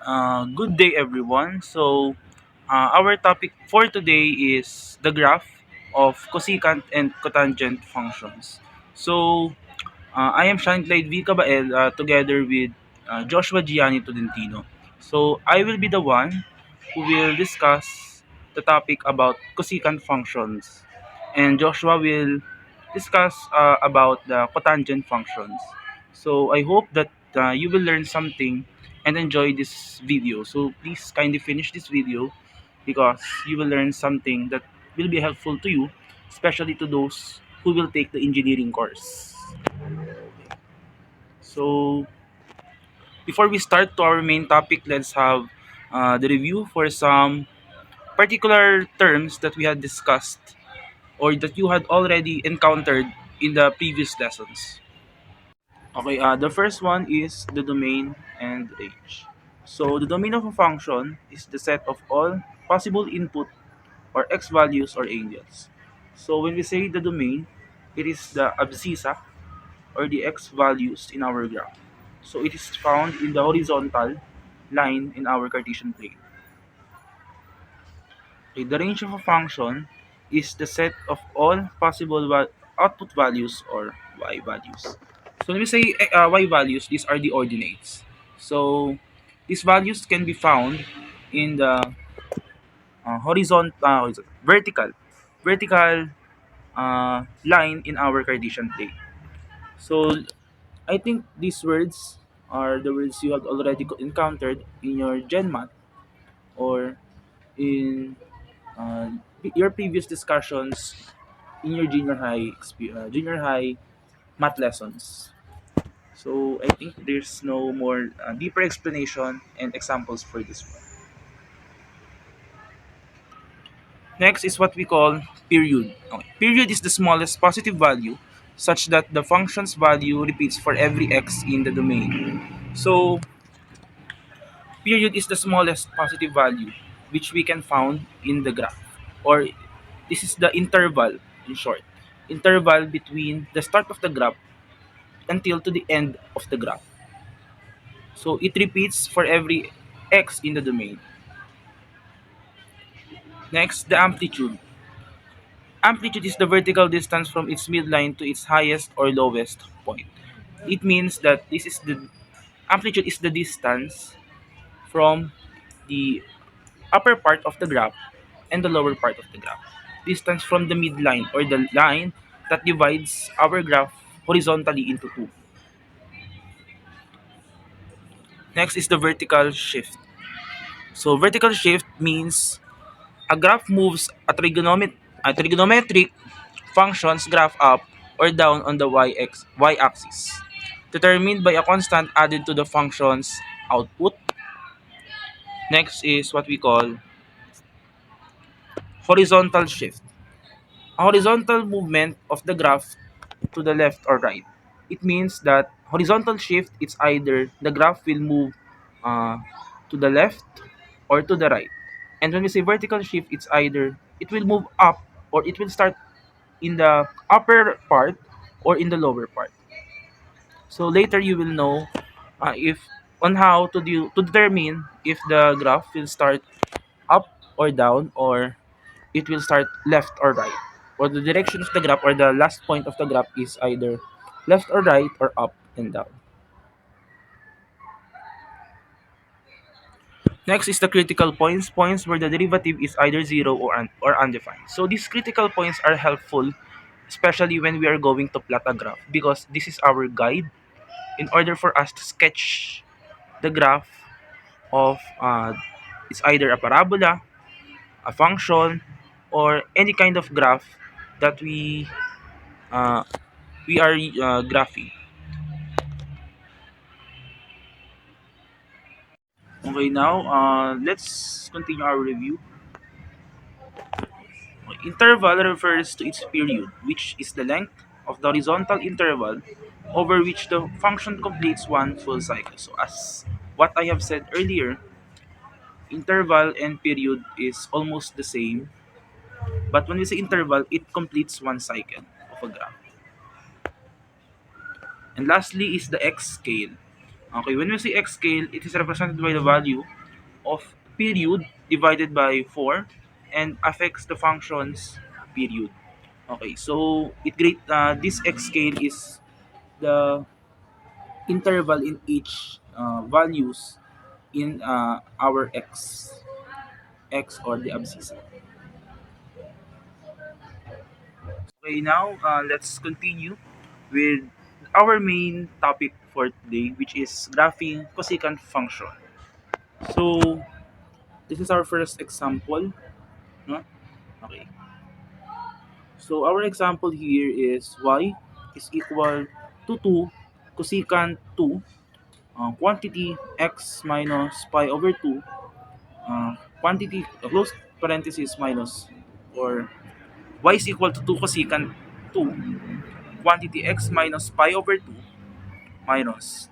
Good day, everyone. Our topic for today is the graph of cosecant and cotangent functions. I am Shanclaid V. Cabael together with Joshua Gianni Tolentino. I will be the one who will discuss the topic about cosecant functions, and Joshua will discuss about the cotangent functions. I hope that you will learn something and enjoy this video. So please kindly finish this video because you will learn something that will be helpful to you, especially to those who will take the engineering course. So before we start to our main topic, let's have the review for some particular terms that we had discussed or that you had already encountered in the previous lessons. Okay, the first one is the domain and range. So the domain of a function is the set of all possible input or x values or angles. So when we say the domain, it is the abscissa or the x values in our graph. So it is found in the horizontal line in our Cartesian plane. Okay, the range of a function is the set of all possible output values or y values. So when we say y values, these are the ordinates. So these values can be found in the vertical line in our Cartesian plane. So I think these words are the words you have already encountered in your Gen Math or in uh, your previous discussions in your junior high math lessons. So I think there's no more deeper explanation and examples for this one. Next is what we call period. Okay. Period is the smallest positive value such that the function's value repeats for every x in the domain. So period is the smallest positive value which we can found in the graph, or this is the interval, in short, interval between the start of the graph until to the end of the graph. So it repeats for every x in the domain. Next, the amplitude. Amplitude is the vertical distance from its midline to its highest or lowest point. It means that this is the amplitude is the distance from the upper part of the graph and the lower part of the graph. Distance from the midline or the line that divides our graph horizontally into two. Next is the vertical shift. So vertical shift means a graph moves a trigonometric function's graph up or down on the y-axis, determined by a constant added to the function's output. Next is what we call horizontal shift. A horizontal movement of the graph to the left or right. It means that horizontal shift is either the graph will move uh, to the left or to the right. And when we say vertical shift, it's either it will move up or it will start in the upper part or in the lower part. So later you will know if on how to determine if the graph will start up or down, or it will start left or right, or the direction of the graph or the last point of the graph is either left or right or up and down. Next is the critical points where the derivative is either zero or undefined. So these critical points are helpful, especially when we are going to plot a graph, because this is our guide in order for us to sketch the graph of it's either a parabola, a function, or any kind of graph that uh, we are graphing. Okay, now let's continue our review. Interval refers to its period, which is the length of the horizontal interval over which the function completes one full cycle. So as what I have said earlier, interval and period is almost the same, but when we say interval, it completes one cycle of a graph. And lastly is the x scale. Okay, when we say x scale, it is represented by the value of period divided by 4 and affects the function's period. Okay, so this x scale is the interval in each values in our x or the abscissa. Okay, now let's continue with our main topic for today, which is graphing cosecant function. So this is our first example. No? Okay. So our example here is y is equal to 2 cosecant 2 quantity x minus pi over 2 quantity close parenthesis minus or y is equal to 2 cosecant 2 quantity x minus pi over 2 minus.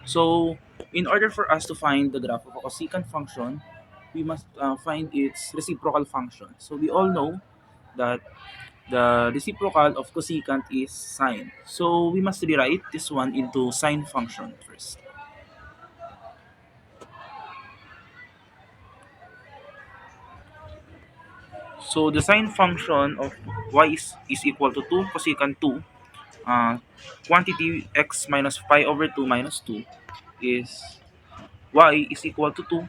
So in order for us to find the graph of a cosecant function, we must find its reciprocal function. So we all know that the reciprocal of cosecant is sine. So we must rewrite this one into sine function first. So the sine function of is equal to 2 cosecant 2 quantity x minus pi over 2 minus 2 is y is equal to 2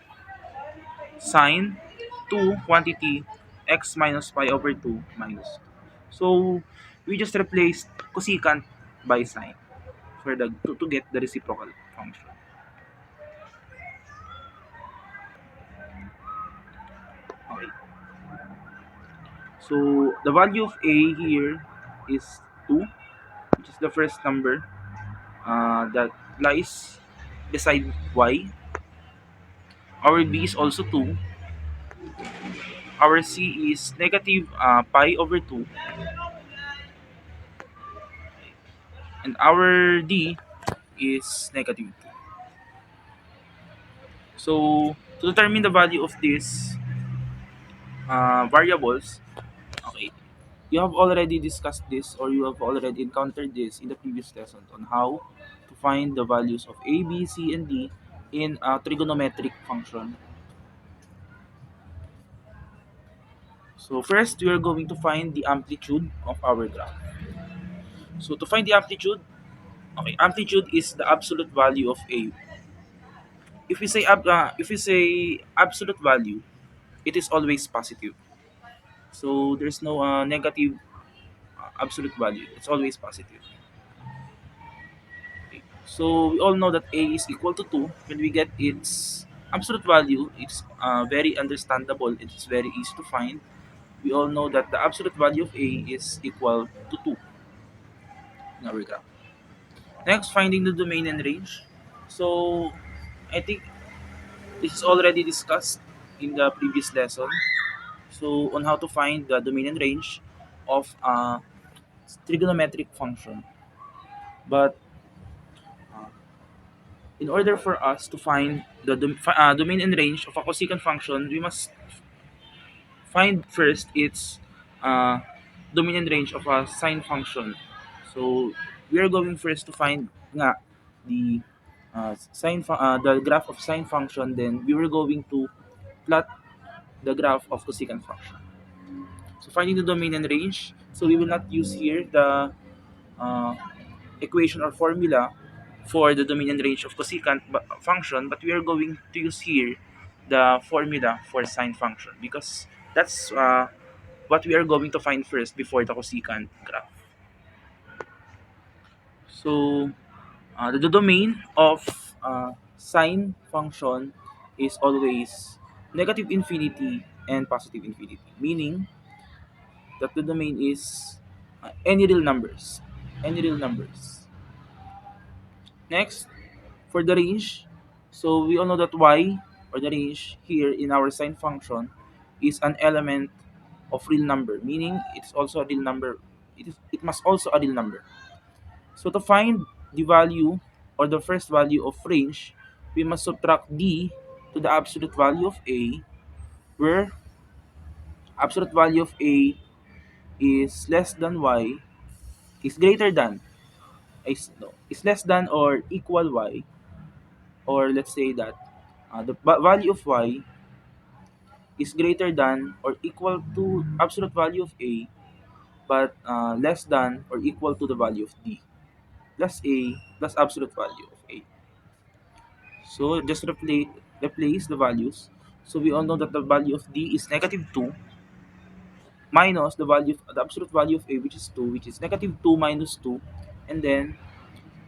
sine 2 quantity x minus pi over 2 minus 2. So we just replaced cosecant by sine for to get the reciprocal function. Okay. So the value of a here is 2, which is the first number that lies beside y. Our b is also 2. Our c is negative pi over 2. And our d is negative 2. So to determine the value of these variables, okay, you have already discussed this or you have already encountered this in the previous lesson on how to find the values of a, b, c, and d in a trigonometric function. So first, we are going to find the amplitude of our graph. So to find the amplitude, okay, amplitude is the absolute value of a. If we say absolute value, it is always positive. So there's no negative absolute value. It's always positive. Okay. So we all know that a is equal to 2. When we get its absolute value, it's very understandable. It's very easy to find. We all know that the absolute value of a is equal to 2 in our graph. Next, finding the domain and range. So I think this is already discussed in the previous lesson. So on how to find the domain and range of a trigonometric function. But uh, in order for us to find the domain and range of a cosecant function, we must find first its uh, domain and range of a sine function. So we are going first to find nga the the graph of sine function. Then we were going to plot the graph of cosecant function. So finding the domain and range. So we will not use here the uh, equation or formula for the domain and range of cosecant function, but we are going to use here the formula for sine function because that's what we are going to find first before the cosecant graph. So the domain of sine function is always negative infinity and positive infinity, meaning that the domain is any real numbers. Any real numbers. Next, for the range, so we all know that y or the range here in our sine function is an element of real number, meaning it's also a real number. It must also a real number. So to find the value or the first value of range, we must subtract d to the absolute value of a, where absolute value of a is less than y, is greater than, is, no, is less than or equal y, or let's say that The value of y is greater than or equal to absolute value of a, but less than or equal to the value of d plus a plus absolute value of a. So just replace the values. So we all know that the value of d is negative 2 minus the absolute value of a, which is 2, which is negative 2 minus 2, and then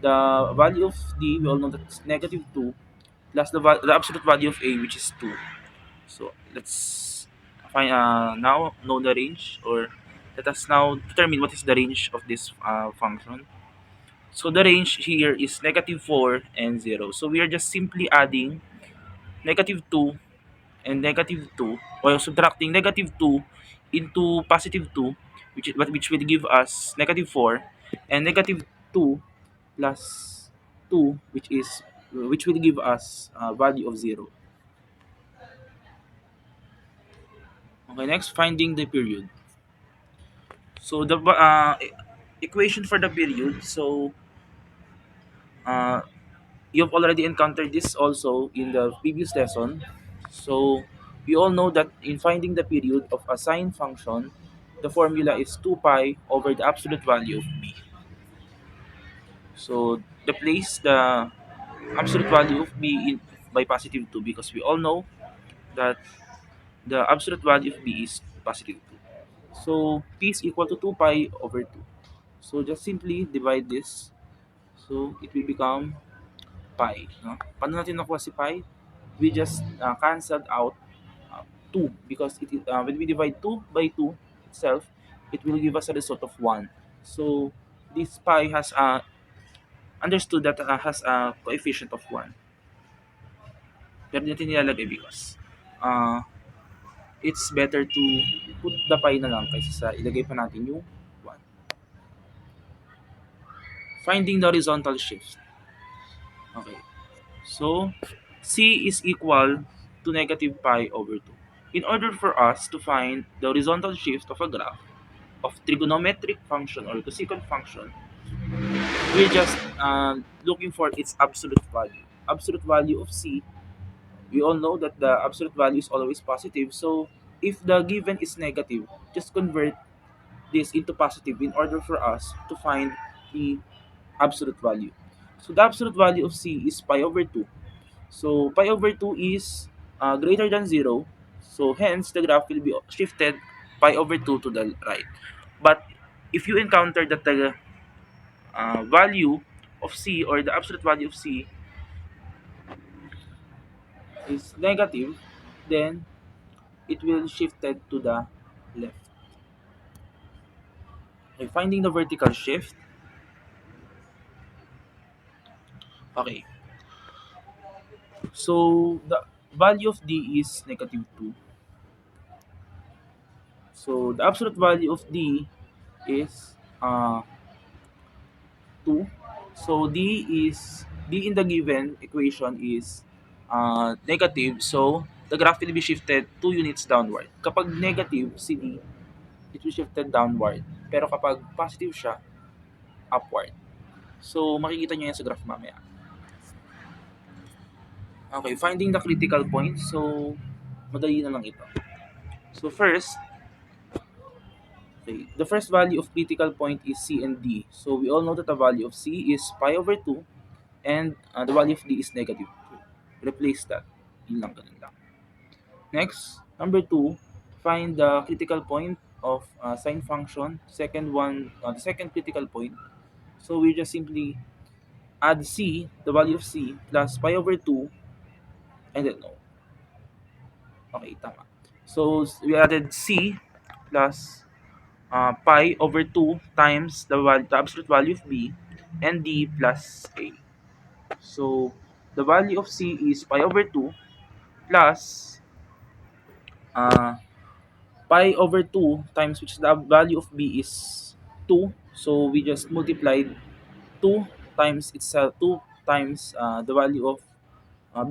the value of d, we all know that it's negative 2 plus the absolute value of a, which is 2. So let's find now know the range, or let us now determine what is the range of this function. So the range here is negative 4 and 0. So we are just simply adding negative 2 and negative 2, while subtracting negative 2 into positive 2, which will give us negative 4, and negative 2 plus 2, which will give us value of 0. Okay, next, finding the period. So the equation for the period. So uh, you've already encountered this also in the previous lesson. So we all know that in finding the period of a sine function, the formula is 2 pi over the absolute value of b. So replace the absolute value of b by positive 2, because we all know that the absolute value of b is positive 2. So p is equal to 2 pi over 2. So just simply divide this. So it will become pi. No? Paano natin nakuha si pi? We just canceled out 2, because when we divide 2 by 2 itself, it will give us a result of 1. So this pi has understood that has a coefficient of 1. Pero natin nilalagay because uh, it's better to put the pi na lang kaysa sa ilagay pa natin yung 1. Finding the horizontal shift. Okay. So, c is equal to negative pi over 2. In order for us to find the horizontal shift of a graph of trigonometric function or cosecant function, we're just looking for its absolute value. Absolute value of c, we all know that the absolute value is always positive. So, if the given is negative, just convert this into positive in order for us to find the absolute value. So, the absolute value of c is pi over 2. So pi over 2 is greater than 0. So hence the graph will be shifted pi over 2 to the right. But if you encounter that the value of c, or the absolute value of c, is negative, then it will shifted to the left. Okay, finding the vertical shift. Okay. So the value of d is negative 2. So the absolute value of d is 2. So D in the given equation is negative. So the graph will be shifted 2 units downward. Kapag negative si D, it will shifted downward. Pero kapag positive siya, upward. So makikita nyo yan sa graph mamaya. Okay, finding the critical point. So madali na lang ito. So first, okay, the first value of critical point is C and D. So we all know that the value of C is pi over 2, and the value of D is negative 2. Replace that. Yun lang, ganun lang. Next, number 2, find the critical point of sine function. The second critical point. So we just simply add C, the value of C, plus pi over 2, and then no. Okay, tama. So we added C plus pi over 2 times the absolute value of B, and D plus A. So the value of C is pi over 2 plus uh, pi over 2 times, which the value of b is 2. So we just multiplied 2 times itself, 2 times the value of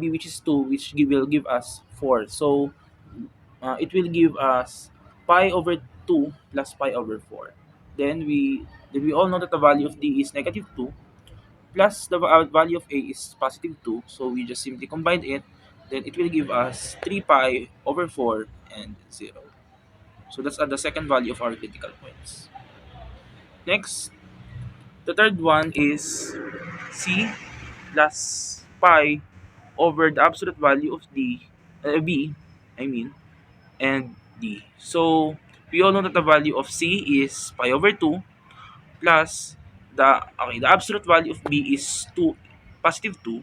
b, which is 2, which will give us 4. So it will give us pi over 2 plus pi over 4. Then we all know that the value of d is negative 2 plus the value of a is positive 2. So we just simply combine it. then it will give us 3 pi over 4 and 0. So that's the second value of our critical points. Next, the third one is c plus pi over the absolute value of b, I mean, and d. So we all know that the value of c is pi over 2 plus the absolute value of b is 2, positive 2.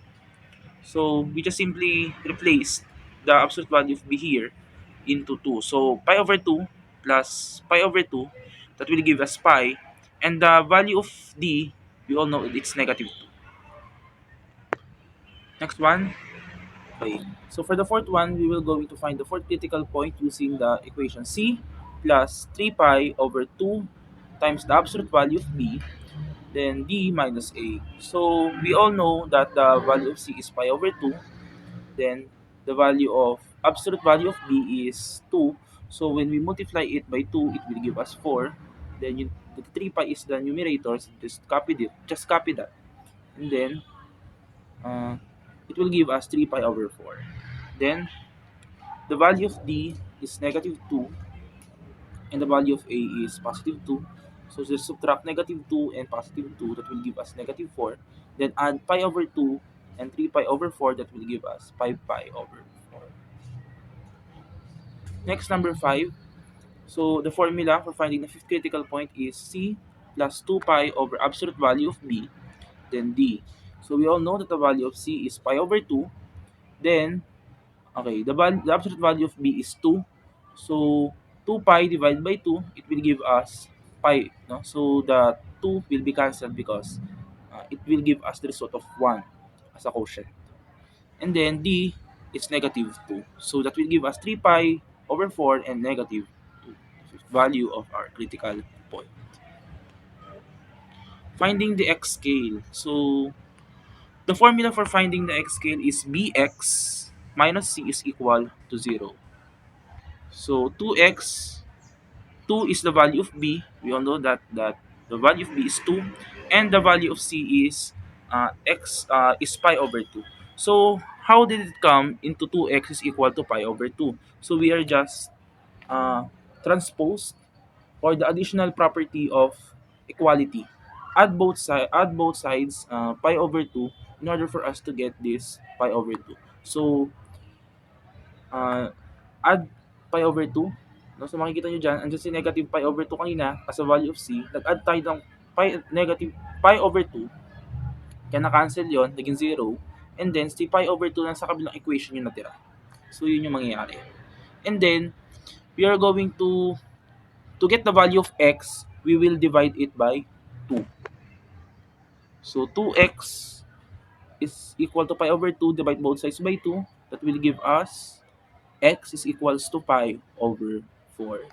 So we just simply replace the absolute value of b here into 2. So pi over 2 plus pi over 2, that will give us pi. And the value of d, we all know it's negative 2. Next one. Okay. So for the fourth one, we will going to find the fourth critical point using the equation c plus 3 pi over 2 times the absolute value of b, then d minus a. So we all know that the value of c is pi over 2, then the value of absolute value of b is 2. So when we multiply it by 2, it will give us 4. Then the 3 pi is the numerator, so just copy that. And then uh, it will give us 3 pi over 4. Then the value of d is negative 2 and the value of a is positive 2. So just subtract negative 2 and positive 2, that will give us negative 4. Then add pi over 2 and 3 pi over 4, that will give us 5 pi over 4. Next, number 5. So the formula for finding the fifth critical point is c plus 2 pi over absolute value of b, then d. So we all know that the value of c is pi over 2. Then, okay, the absolute value of b is 2. So 2 pi divided by 2, it will give us pi. No? So the 2 will be cancelled because it will give us the result of 1 as a quotient. And then d is negative 2. So that will give us 3 pi over 4 and negative 2, value of our critical point. Finding the x scale. So the formula for finding the x scale is bx minus c is equal to 0. So 2x, 2 is the value of b. We all know that the value of b is 2, and the value of c is x is pi over 2. So how did it come into 2x is equal to pi over 2? So we are just uh, transpose or the additional property of equality. Add both sides pi over 2 in order for us to get this pi over 2. So uh, add pi over 2. No? So makikita nyo dyan, andyan si negative pi over 2 kanina as a value of c. Nag-add tayo ng negative pi over 2. Kaya na-cancel yon, naging 0. And then si pi over 2 lang sa kabilang equation yung natira. So yun yung mangyayari. And then we are going to get the value of x, we will divide it by 2. So 2x is equal to pi over 2, divide both sides by 2. That will give us x is equals to pi over 4.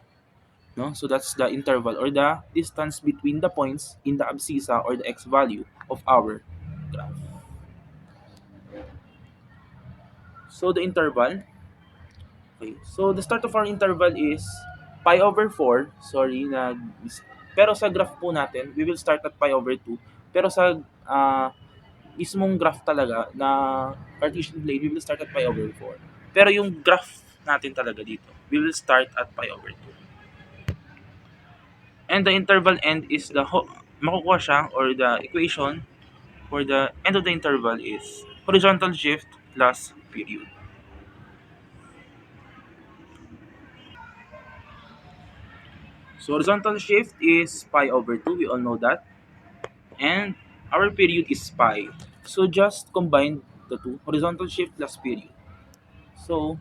No? So that's the interval or the distance between the points in the abscissa or the x value of our graph. So the interval, okay. So the start of our interval is pi over 4. Sorry, pero sa graph po natin, we will start at pi over 2. Pero sa mismong graph talaga na Cartesian plane, we will start at pi over 4. Pero yung graph natin talaga dito, we will start at pi over 2. And the interval end is makukuha siya or the equation for the end of the interval is horizontal shift plus period. So horizontal shift is pi over 2, we all know that. And our period is pi. So just combine the two, horizontal shift plus period. So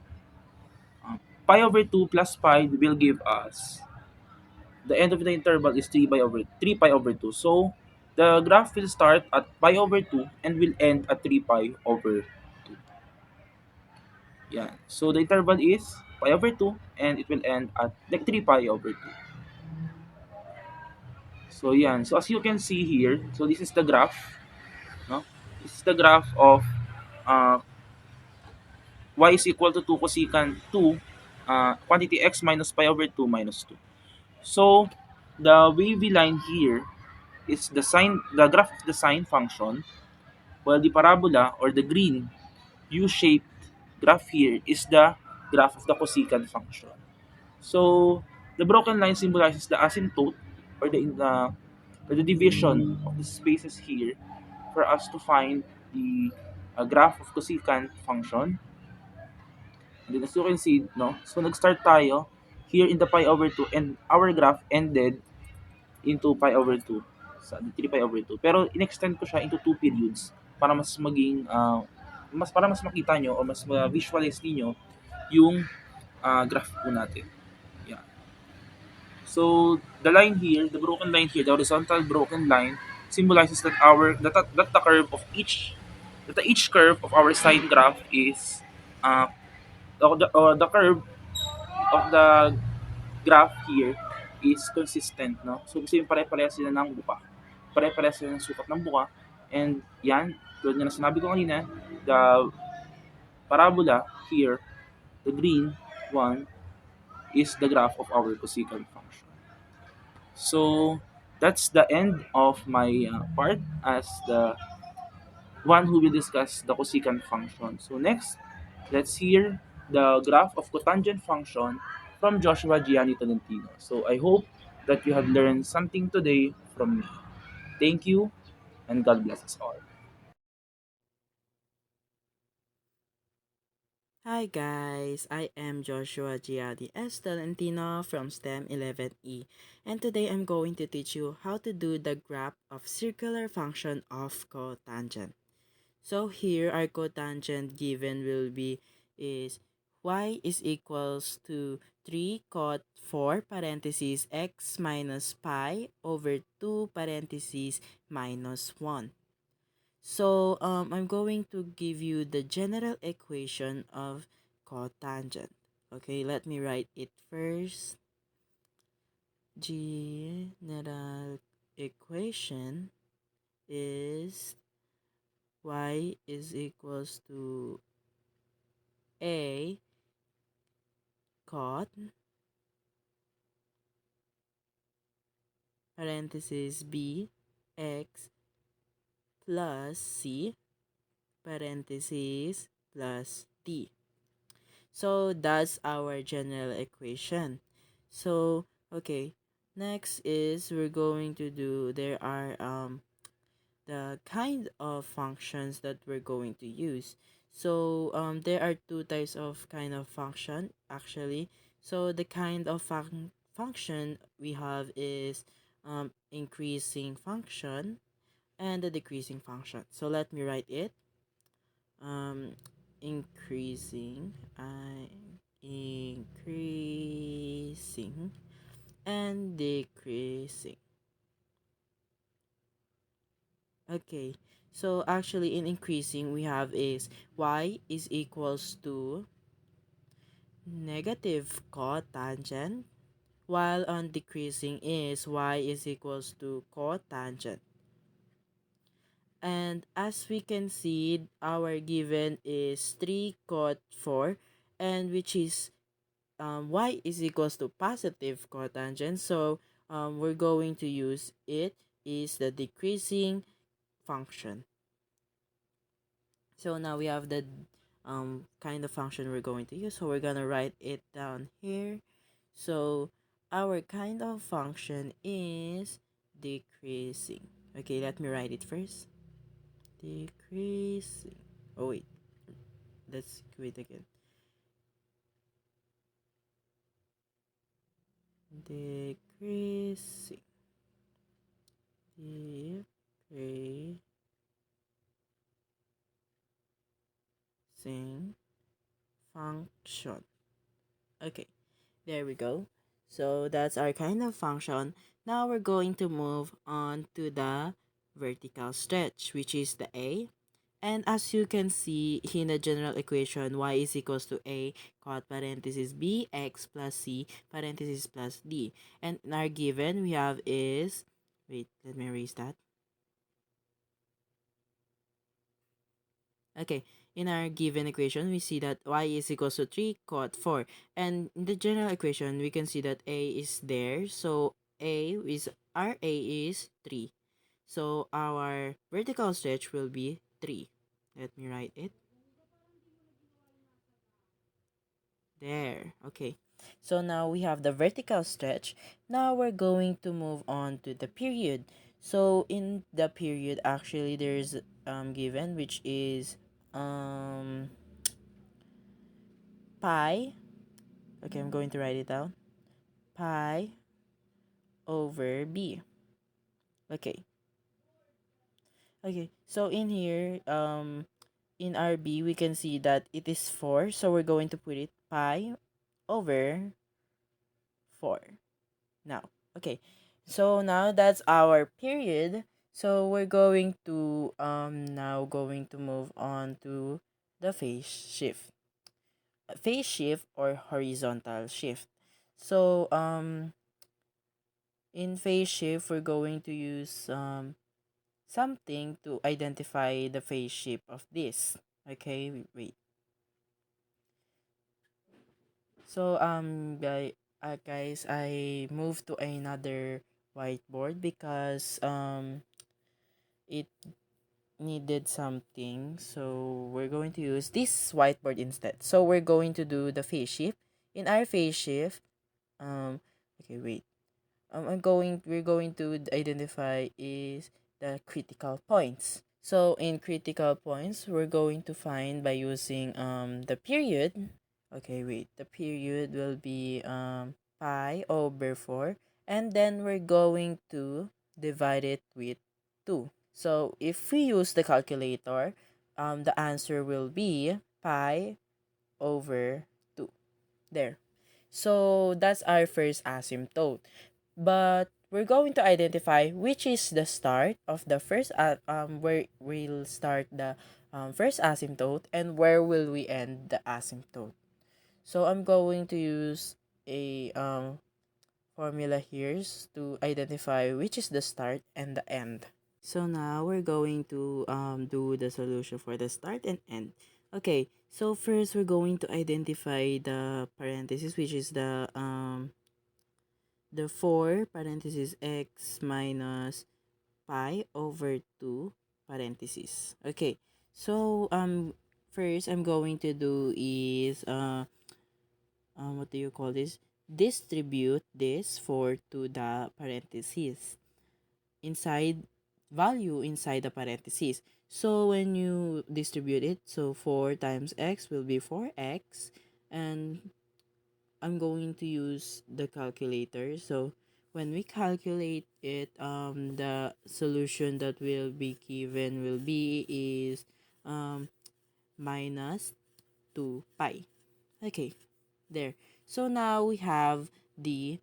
pi over 2 plus pi will give us the end of the interval is 3 pi over 2. So the graph will start at pi over 2 and will end at 3 pi over 2. Yeah. So the interval is pi over 2 and it will end at like 3 pi over 2. So yan. So as you can see here, so this is the graph, no? This is the graph of uh, y is equal to 2 cosecant 2 quantity x minus pi over 2 minus 2. So the wavy line here is the graph of the sine function, while the parabola or the green U-shaped graph here is the graph of the cosecant function. So the broken line symbolizes the asymptote or the division of the spaces here for us to find the graph of cosecant function. And then as you can see, no? So nag-start tayo here in the pi over 2 and our graph ended into pi over 2. Sa 3 pi over 2. Pero in-extend ko siya into 2 periods para mas maging para mas makita nyo o mas ma-visualize niyo yung graph po natin. Yeah. So the line here, the broken line here, the horizontal broken line symbolizes that the curve of each curve of our sine graph is uh, the curve of the graph here is consistent, no? So gusto yung pare-pareha sila ng buka. Pare-pareha sila ng sukat ng buka. And yan, tulad nga na sinabi ko kanina, the parabola here, the green one, is the graph of our cosecant function. So that's the end of my part as the one who will discuss the cosecant function. So next, let's hear the graph of cotangent function from Joshua Gianni Tolentino. So I hope that you have learned something today from me. Thank you and God bless us all. Hi guys, I am Joshua Giadi S. Talentino from STEM 11E, and today I'm going to teach you how to do the graph of circular function of cotangent. So here our cotangent given will be is y is equals to 3 cot 4 parentheses x minus pi over 2 parentheses minus 1. So I'm going to give you the general equation of cotangent. Okay, let me write it first. General equation is y is equals to a cot parenthesis b x plus c parenthesis plus d. So that's our general equation. So, okay, next is we're going to do, there are the kind of functions that we're going to use. So there are two types of kind of function actually. So the kind of function we have is increasing function and the decreasing function. So let me write it. um increasing increasing and decreasing. Okay, so actually in increasing we have is y is equals to negative cotangent, while on decreasing is y is equals to cotangent. And as we can see, our given is 3 cot 4, and which is y is equals to positive cotangent. So we're going to use it is the decreasing function. So now we have the kind of function we're going to use. So we're gonna write it down here. So our kind of function is decreasing. Okay, let me write it first. Decreasing. Oh wait, let's quit again. Decreasing. Decreasing function. Okay, there we go. So that's our kind of function. Now we're going to move on to the vertical stretch, which is the A. And as you can see in the general equation, y is equals to a cot parenthesis b x plus c parenthesis plus d. And in our given, we have is, wait, let me erase that. Okay, in our given equation, we see that y is equals to 3 cot 4. And in the general equation, we can see that a is there. So our a is 3. So our vertical stretch will be 3. Let me write it. There. Okay. So now we have the vertical stretch. Now we're going to move on to the period. So in the period, actually, there's given, which is um pi. Okay, I'm going to write it down. Pi over b. Okay. Okay. So in here, in RB, we can see that it is 4. So we're going to put it pi over 4. Now, okay. So now that's our period. So we're going to now going to move on to the phase shift. Phase shift or horizontal shift. So in phase shift we're going to use something to identify the phase shift of this. Okay, wait. So guys, I moved to another whiteboard because it needed something, so we're going to use this whiteboard instead. So we're going to do the phase shift. In our phase shift, okay, wait. We're going to identify is the critical points. So in critical points, we're going to find by using the period. Okay, wait. The period will be pi over 4, and then we're going to divide it with 2. So if we use the calculator, the answer will be pi over 2. There. So that's our first asymptote. But we're going to identify which is the start of the first where we'll start the first asymptote and where will we end the asymptote. So I'm going to use a formula here to identify which is the start and the end. So now we're going to do the solution for the start and end. Okay, so first we're going to identify the parenthesis, which is the 4 parenthesis x minus pi over 2 parenthesis. Okay, so first I'm going to do is what do you call this? Distribute this 4 to the parentheses inside value inside the parentheses. So when you distribute it, so 4 times x will be 4x, and I'm going to use the calculator. So when we calculate it, the solution that will be given will be is minus 2 pi. Okay, there. So now we have the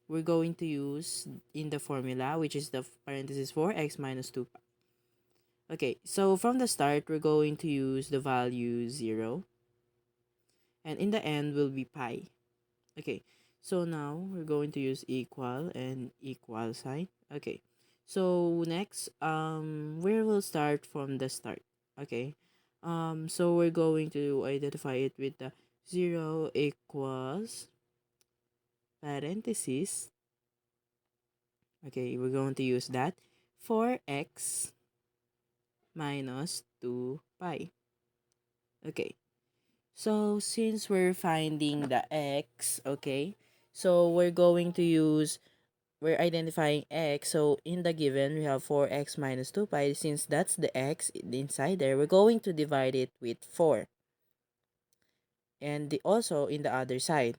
we're going to use in the formula, which is the parenthesis 4x minus 2 pi. Okay, so from the start, we're going to use the value 0, and in the end will be pi. Okay, so now we're going to use equal and equal sign. Okay, so next, we will start from the start. Okay, so we're going to identify it with the 0 equals parenthesis. Okay, we're going to use that 4x minus 2 pi. Okay, so since we're finding the x, okay, so we're identifying x. So in the given, we have 4x minus 2 pi. Since that's the x inside there, we're going to divide it with 4. And also in the other side.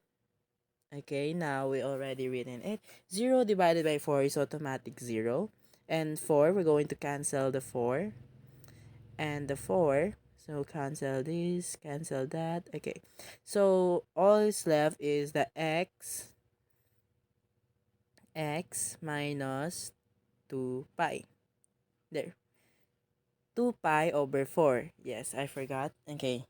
Okay, now we already written it. 0 divided by 4 is automatic 0. And 4, we're going to cancel the 4 and the 4. So cancel this, cancel that. Okay, so all is left is the x minus 2 pi. There. 2 pi over 4. Yes, I forgot. Okay.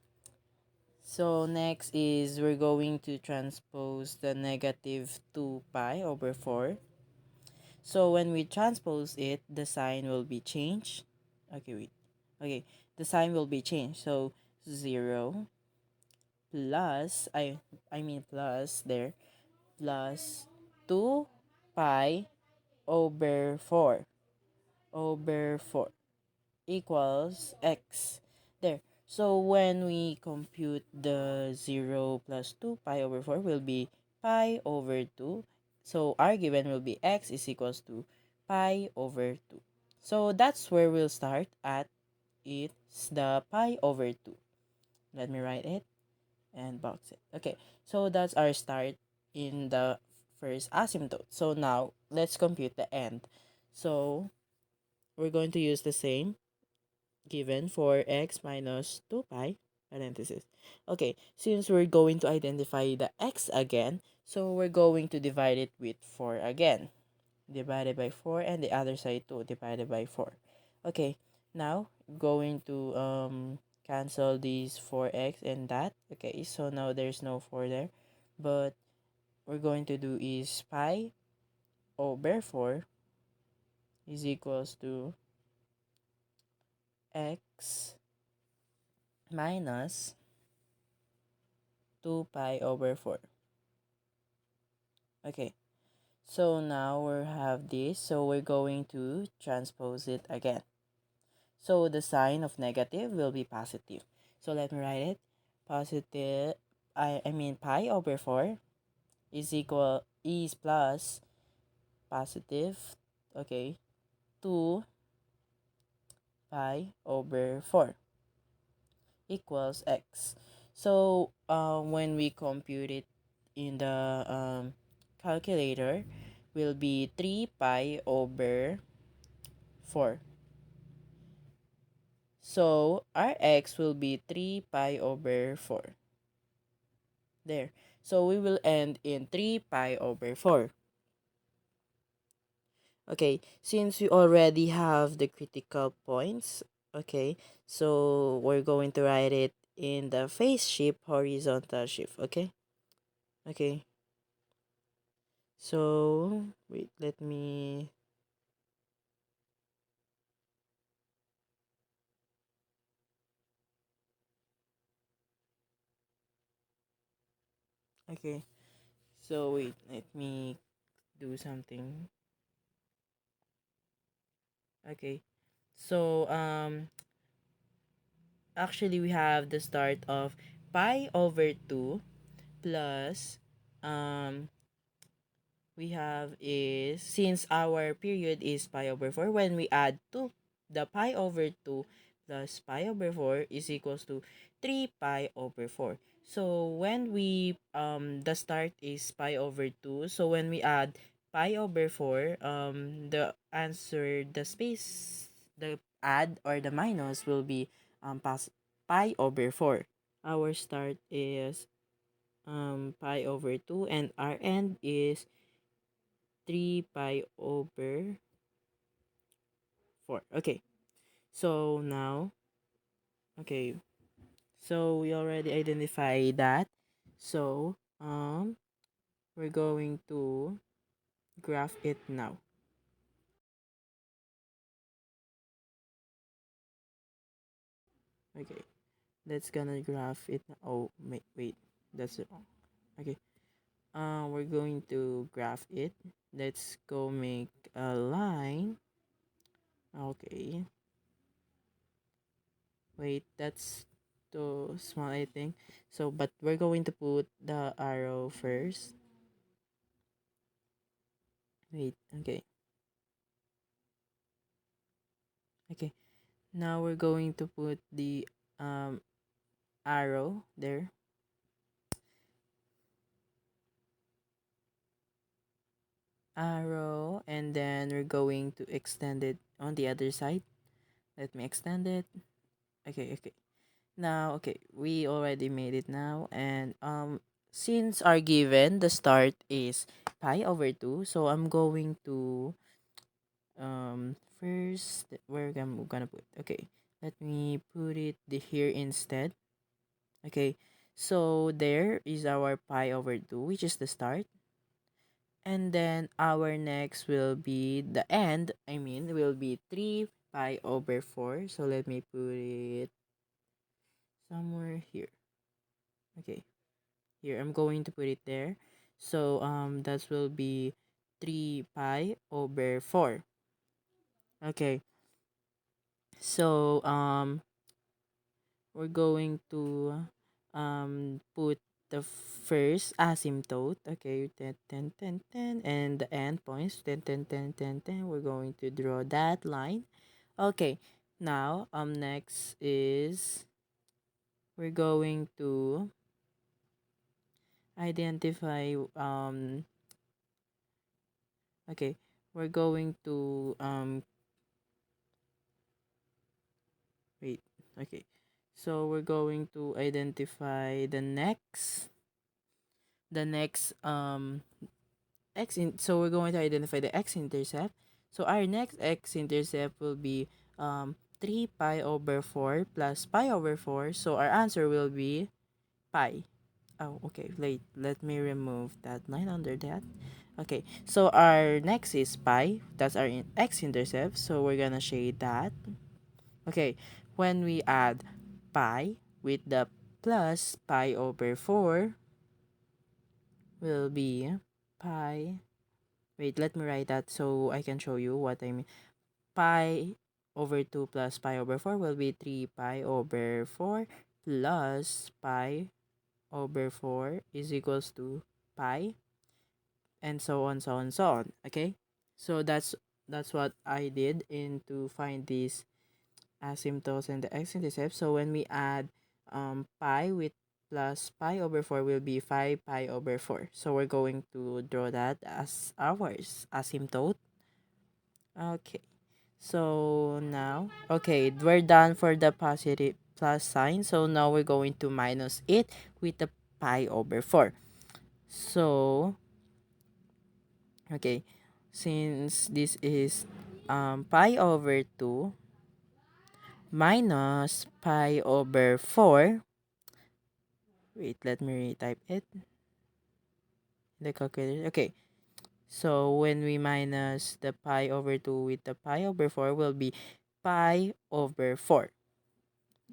So next is we're going to transpose the negative 2 pi over 4. So when we transpose it, the sign will be changed. Okay, wait. Okay, the sign will be changed. So 0 plus, I mean plus there, plus 2 pi over 4 equals x. There. So when we compute the 0 plus 2 pi over 4 will be pi over 2. So our given will be x is equals to pi over 2. So that's where we'll start at. It's the pi over 2. Let me write it and box it. Okay, so that's our start in the first asymptote. So now let's compute the end. So we're going to use the same given for x minus 2 pi parenthesis. Okay, since we're going to identify the x again, so we're going to divide it with 4 again. Divided by 4 and the other side 2 divided by 4. Okay, now going to cancel these 4x and that. Okay, so now there's no 4 there. But we're going to do is pi over 4 is equals to x minus 2 pi over 4. Okay, so now we have this, so we're going to transpose it again. So the sign of negative will be positive. So let me write it. Positive, I mean pi over 4 is plus positive, okay, 2 pi over 4 equals x. So when we compute it in the calculator, will be 3 pi over 4. So our x will be 3 pi over 4. There. So we will end in 3 pi over 4. Okay, since we already have the critical points, okay, so we're going to write it in the phase shift, horizontal shift, okay? Okay, so wait, let me, okay, so wait, let me do something. Okay, so actually we have the start of pi over 2 plus um we have is, since our period is pi over 4, when we add 2, the pi over 2 plus pi over 4 is equals to 3 pi over 4. So when we the start is pi over 2, so when we add pi over 4, the answer, the space, the add or the minus will be pi over 4. Our start is pi over 2 and our end is 3 pi over 4. Okay. So now, okay. So we already identified that. So, we're going to graph it now. Okay. Let's gonna graph it. Oh, wait. That's it. Okay. We're going to graph it. Let's go make a line. Okay. Wait, that's too small, I think. So, but we're going to put the arrow first. Wait, okay. Okay. Now we're going to put the arrow there. Arrow, and then we're going to extend it on the other side. Let me extend it. Okay, okay. Now, okay, we already made it now, and since our given the start is pi over 2, so I'm going to first, where am I gonna put, okay, let me put it here instead. Okay, so there is our pi over 2, which is the start. And then our next will be the end, I mean, will be 3 pi over 4. So let me put it somewhere here. Okay, here, I'm going to put it there. So that will be 3 pi over 4. Okay, so we're going to put the first asymptote, okay, 10 10 10 10, and the endpoints 10 10 10 10 10. We're going to draw that line. Okay, now next is we're going to identify okay, we're going to wait, okay, so we're going to identify the next so we're going to identify the x-intercept. So our next x-intercept will be 3 pi over 4 plus pi over 4. So our answer will be pi. Oh, okay. Wait, let me remove that line under that. Okay, so our next is pi. That's our x-intercept. So we're gonna shade that. Okay, when we add pi with the plus pi over 4 will be pi. Wait, let me write that so I can show you what I mean. Pi over 2 plus pi over 4 will be 3 pi over 4 plus pi over 4 is equals to pi, and so on, so on, so on. Okay? So that's what I did in to find these asymptotes and the x-intercept. So when we add pi with plus pi over 4 will be 5 pi over 4. So we're going to draw that as ours asymptote. Okay. So now, okay, we're done for the positive plus sign. So now we're going to minus it with the pi over 4. So, okay, since this is pi over 2 minus pi over 4, wait, let me retype it in the calculator. Okay, so when we minus the pi over 2 with the pi over 4 will be pi over 4.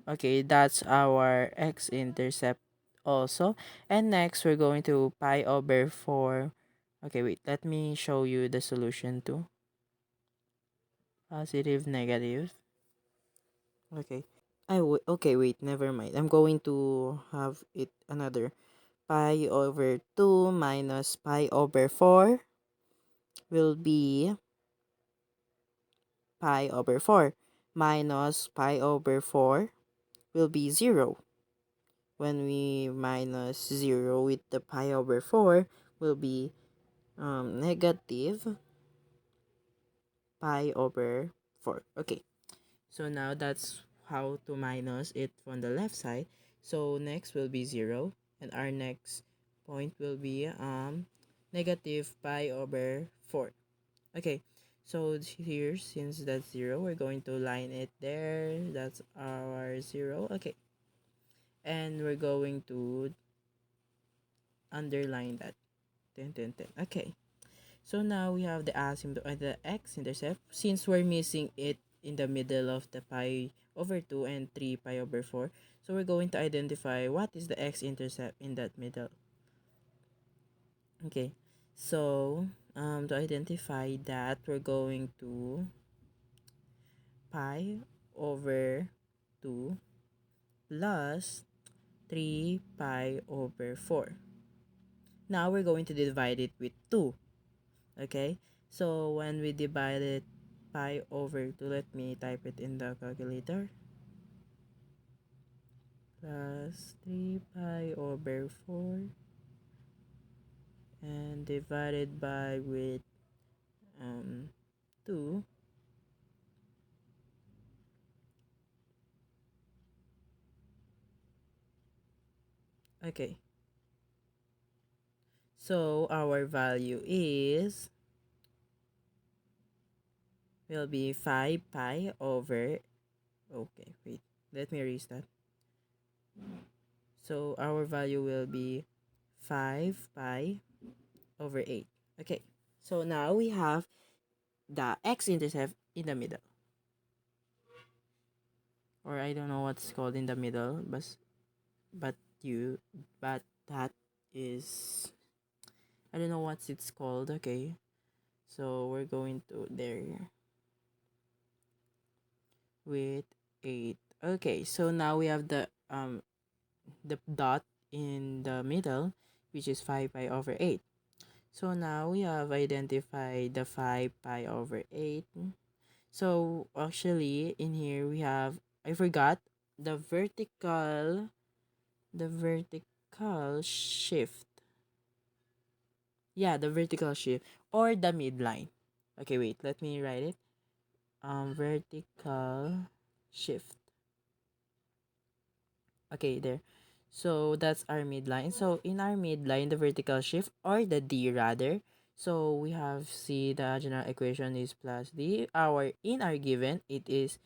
Okay, that's our x-intercept also. And next, we're going to pi over 4. Okay, wait, let me show you the solution to positive, negative. Okay. Okay, wait, never mind. I'm going to have it another. Pi over 2 minus pi over 4 will be pi over 4 minus pi over 4 will be 0. When we minus 0 with the pi over 4 will be negative pi over 4. Okay, so now that's how to minus it from the left side. So next will be 0, and our next point will be negative pi over 4. Okay, so here, since that's 0, we're going to line it there. That's our 0. Okay, and we're going to underline that 10 10 10. Okay, so now we have the asymptote and the x-intercept. Since we're missing it in the middle of the pi over 2 and 3 pi over 4, so we're going to identify what is the x-intercept in that middle. Okay, so to identify that, we're going to pi over 2 plus 3 pi over 4. Now we're going to divide it with 2. Okay, so when we divide it pi over 2, let me type it in the calculator, plus 3 pi over 4 and divided by with 2. Okay, so our value is will be 5 pi over, okay, wait, let me restart. So our value will be 5 pi over 8. Okay, so now we have the x-intercept in the middle, or I don't know what's called in the middle, but you but that is, I don't know what's it's called. Okay, so we're going to there with 8. Okay, so now we have the dot in the middle, which is 5 pi over 8. So now we have identified the 5 pi over 8. So actually in here we have, I forgot, the vertical shift. Yeah, the vertical shift or the midline. Okay, wait, let me write it. Vertical shift. Okay, there. So that's our midline. So in our midline, the vertical shift or the D rather. So we have C, the general equation is plus D. In our given, it is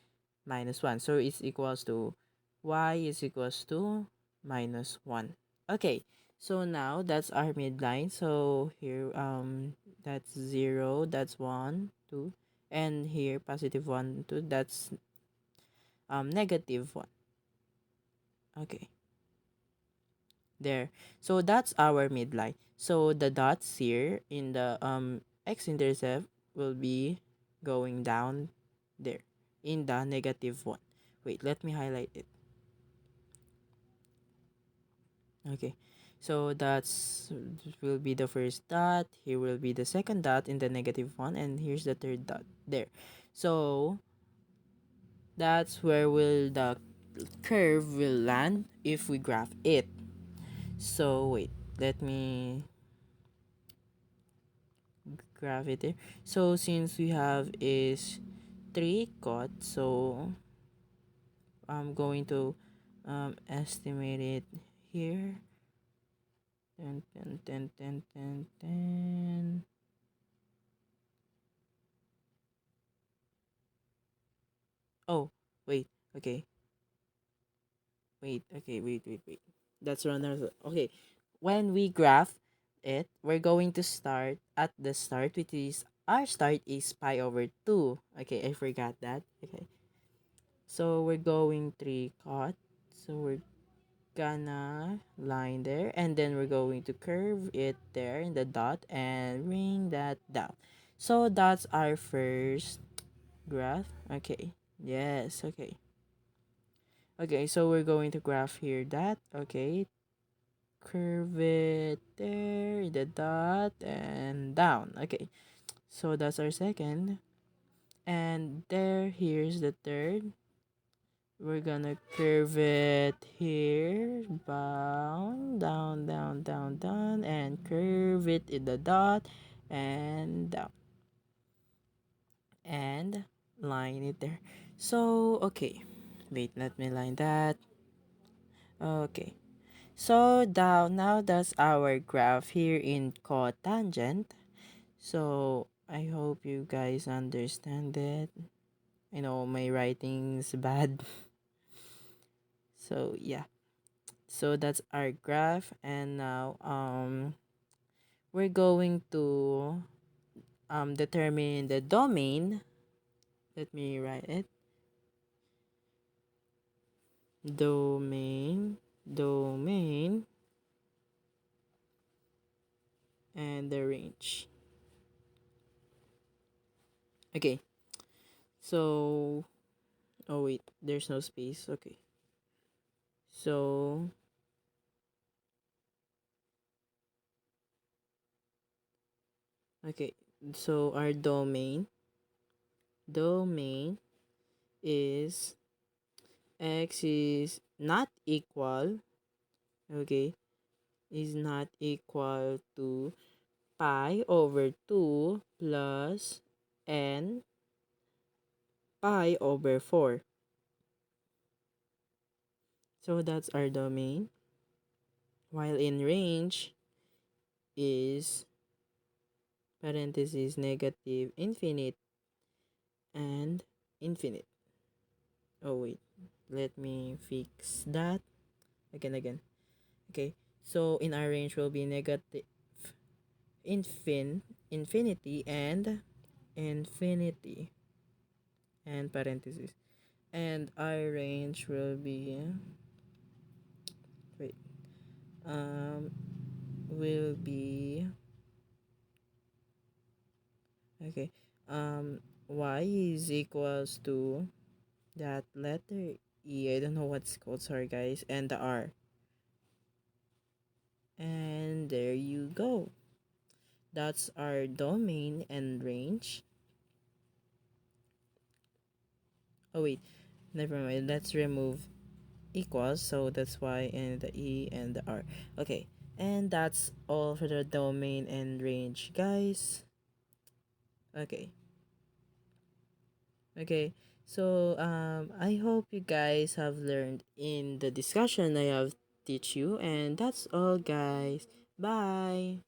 minus 1. So it's equals to y is equals to minus 1. Okay. So now that's our midline. So here that's 0, that's 1, 2, and here positive 1, 2, that's negative 1. Okay. There. So that's our midline. So the dots here in the x-intercept will be going down there in the negative 1. Wait, let me highlight it. Okay. So this will be the first dot. Here will be the second dot in the negative 1, and here's the third dot there. So that's where will the curve will land if we graph it. So wait, let me gravity. So since we have is 3 cot, so I'm going to estimate it here. 10, 10, 10, 10, 10, 10. Oh, wait. Okay. Wait. That's runner. Okay. When we graph it, we're going to start at the start, which is our start is pi over 2. Okay, I forgot that. Okay. So we're going 3 cot. So we're gonna line there, and then we're going to curve it there in the dot and bring that down. So that's our first graph. Okay, yes, okay, so we're going to graph here that. Okay, curve it there in the dot and down. Okay, so that's our second, and there, here's the third. We're gonna curve it here, down, down, down, down, down, and curve it in the dot, and down, and line it there. So, okay, wait, let me line that. Okay, so now that's our graph here in cotangent. So, I hope you guys understand it. I know my writing's bad. So, yeah. So that's our graph, and now we're going to determine the domain. Let me write it. Domain, and the range. Okay. So, oh wait, there's no space. Okay. So, okay. So our domain is x is not equal, okay, is not equal to pi over 2 plus n pi over 4. So that's our domain. While in range is parentheses negative infinite and infinite. Oh wait, let me fix that again. Okay, so in our range will be negative infinity and infinity and parentheses. And our range will be, wait, um will be, okay, y is equals to that letter E. I don't know what's called. Sorry, guys. And the R. And there you go. That's our domain and range. Oh wait, never mind. Let's remove equals. So that's why and the E and the R. Okay, and that's all for the domain and range, guys. Okay. Okay. So I hope you guys have learned in the discussion I have teach you, and that's all, guys. Bye.